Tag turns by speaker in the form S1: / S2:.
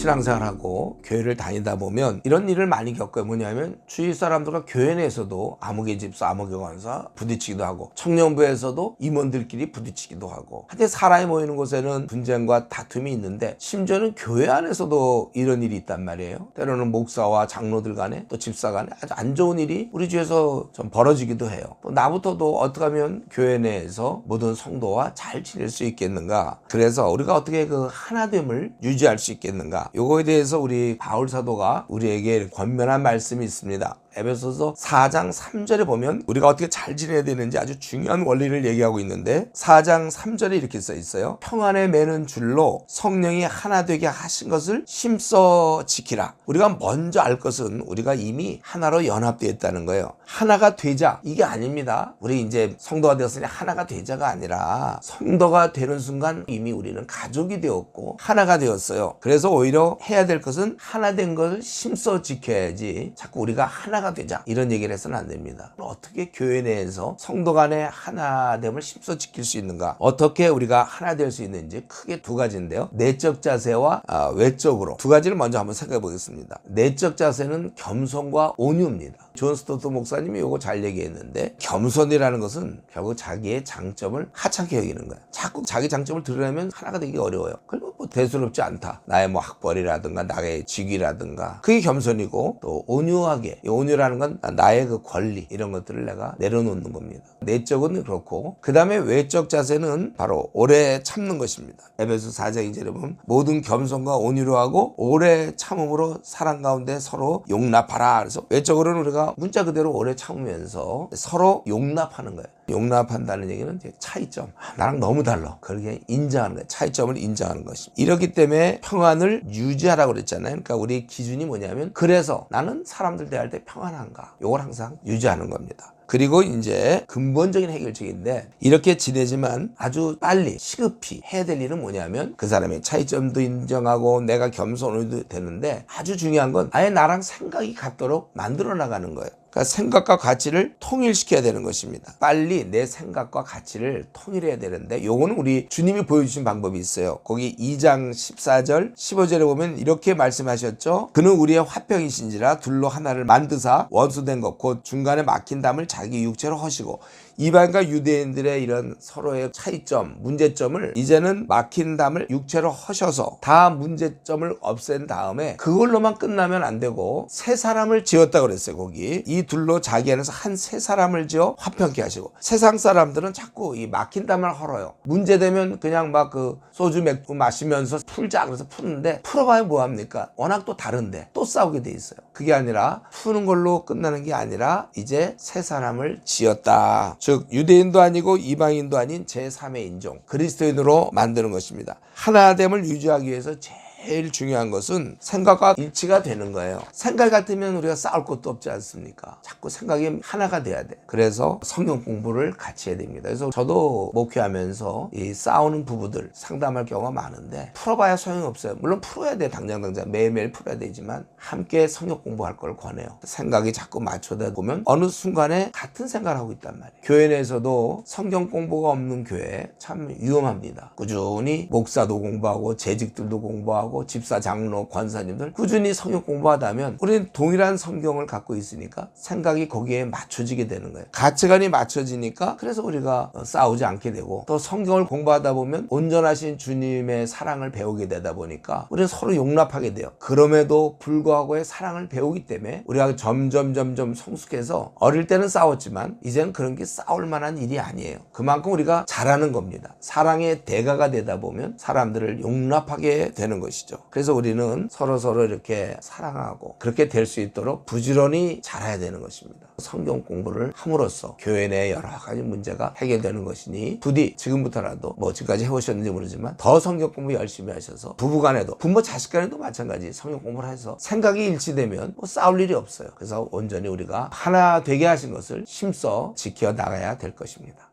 S1: 신앙생활하고 교회를 다니다 보면 이런 일을 많이 겪어요. 뭐냐면 주위 사람들과 교회 내에서도 아무개 집사, 아무개 권사 부딪히기도 하고, 청년부에서도 임원들끼리 부딪히기도 하고, 하여튼 사람이 모이는 곳에는 분쟁과 다툼이 있는데, 심지어는 교회 안에서도 이런 일이 있단 말이에요. 때로는 목사와 장로들 간에, 또 집사 간에 아주 안 좋은 일이 우리 주위에서 좀 벌어지기도 해요. 또 나부터도 어떻게 하면 교회 내에서 모든 성도와 잘 지낼 수 있겠는가, 그래서 우리가 어떻게 그 하나됨을 유지할 수 있겠는가, 요거에 대해서 우리 바울 사도가 우리에게 권면한 말씀이 있습니다. 에베소서 4장 3절에 보면 우리가 어떻게 잘 지내야 되는지 아주 중요한 원리를 얘기하고 있는데, 4장 3절에 이렇게 써 있어요. 평안에 매는 줄로 성령이 하나 되게 하신 것을 힘써 지키라. 우리가 먼저 알 것은 우리가 이미 하나로 연합되어 있다는 거예요. 하나가 되자, 이게 아닙니다. 우리 이제 성도가 되었으니 하나가 되자가 아니라, 성도가 되는 순간 이미 우리는 가족이 되었고 하나가 되었어요. 그래서 오히려 해야 될 것은 하나 된 것을 힘써 지켜야지, 자꾸 우리가 하나가 되자 이런 얘기를 해서는 안 됩니다. 어떻게 교회 내에서 성도 간의 하나됨을 힘써 지킬 수 있는가, 어떻게 우리가 하나 될 수 있는지 크게 두 가지인데요. 내적 자세와 외적으로 두 가지를 먼저 한번 생각해 보겠습니다. 내적 자세는 겸손과 온유입니다. 존 스토트 목사님이 이거 잘 얘기했는데, 겸손이라는 것은 결국 자기의 장점을 하찮게 여기는 거야. 자꾸 자기 장점을 드러내면 하나가 되기 어려워요. 그리고 뭐 대수롭지 않다, 나의 뭐 학벌이라든가 나의 직위라든가, 그게 겸손이고, 또 온유하게, 온유라는 건 나의 그 권리, 이런 것들을 내가 내려놓는 겁니다. 내적은 그렇고, 그 다음에 외적 자세는 바로 오래 참는 것입니다. 에베소 4장 2절에 보면 모든 겸손과 온유로 하고 오래 참음으로 사랑 가운데 서로 용납하라. 그래서 외적으로는 우리가 문자 그대로 오래 참으면서 서로 용납하는 거예요. 용납한다는 얘기는 차이점, 나랑 너무 달라, 그렇게 인정하는 거예요. 차이점을 인정하는 것입니다. 이렇기 때문에 평안을 유지하라고 그랬잖아요. 그러니까 우리 기준이 뭐냐면, 그래서 나는 사람들 대할 때 평안한가, 이걸 항상 유지하는 겁니다. 그리고 이제 근본적인 해결책인데, 이렇게 지내지만 아주 빨리 시급히 해야 될 일은 뭐냐면, 그 사람의 차이점도 인정하고 내가 겸손해도 되는데, 아주 중요한 건 아예 나랑 생각이 같도록 만들어 나가는 거예요. 그러니까 생각과 가치를 통일시켜야 되는 것입니다. 빨리 내 생각과 가치를 통일해야 되는데, 요거는 우리 주님이 보여주신 방법이 있어요. 거기 2장 14절 15절에 보면 이렇게 말씀하셨죠. 그는 우리의 화평이신지라 둘로 하나를 만드사 원수된 것 곧 중간에 막힌 담을 자기 육체로 허시고, 이방인과 유대인들의 이런 서로의 차이점, 문제점을 이제는 막힌 담을 육체로 허셔서 다 문제점을 없앤 다음에, 그걸로만 끝나면 안 되고 새 사람을 지었다고 그랬어요. 거기 이 둘로 자기 안에서 한 새 사람을 지어 화평케 하시고, 세상 사람들은 자꾸 이 막힌 담을 헐어요. 문제되면 그냥 막 그 소주 맥주 마시면서 풀자 그래서 푸는데, 풀어봐야 뭐합니까? 워낙 또 다른데 또 싸우게 돼 있어요. 그게 아니라 푸는 걸로 끝나는 게 아니라 이제 새 사람을 지었다. 즉 유대인도 아니고 이방인도 아닌 제3의 인종, 그리스도인으로 만드는 것입니다. 하나됨을 유지하기 위해서 제일 중요한 것은 생각과 일치가 되는 거예요. 생각 같으면 우리가 싸울 것도 없지 않습니까? 자꾸 생각이 하나가 돼야 돼. 그래서 성경 공부를 같이 해야 됩니다. 그래서 저도 목회하면서 이 싸우는 부부들 상담할 경우가 많은데, 풀어봐야 소용이 없어요. 물론 풀어야 돼, 당장 매일매일 풀어야 되지만 함께 성경 공부할 걸 권해요. 생각이 자꾸 맞춰다 보면 어느 순간에 같은 생각을 하고 있단 말이에요. 교회 내에서도 성경 공부가 없는 교회 참 위험합니다. 꾸준히 목사도 공부하고 재직들도 공부하고 집사, 장로, 권사님들 꾸준히 성경 공부하다면 우리는 동일한 성경을 갖고 있으니까 생각이 거기에 맞춰지게 되는 거예요. 가치관이 맞춰지니까, 그래서 우리가 싸우지 않게 되고, 또 성경을 공부하다 보면 온전하신 주님의 사랑을 배우게 되다 보니까 우리는 서로 용납하게 돼요. 그럼에도 불구하고의 사랑을 배우기 때문에 우리가 점점 성숙해서, 어릴 때는 싸웠지만 이제는 그런 게 싸울 만한 일이 아니에요. 그만큼 우리가 잘하는 겁니다. 사랑의 대가가 되다 보면 사람들을 용납하게 되는 것이죠. 그래서 우리는 서로 이렇게 사랑하고 그렇게 될 수 있도록 부지런히 잘해야 되는 것입니다. 성경 공부를 함으로써 교회 내 여러 가지 문제가 해결되는 것이니, 부디 지금부터라도 뭐 지금까지 해오셨는지 모르지만 더 성경 공부 열심히 하셔서, 부부간에도 부모 자식간에도 마찬가지 성경 공부를 해서 생각이 일치되면 뭐 싸울 일이 없어요. 그래서 온전히 우리가 하나 되게 하신 것을 힘써 지켜 나가야 될 것입니다.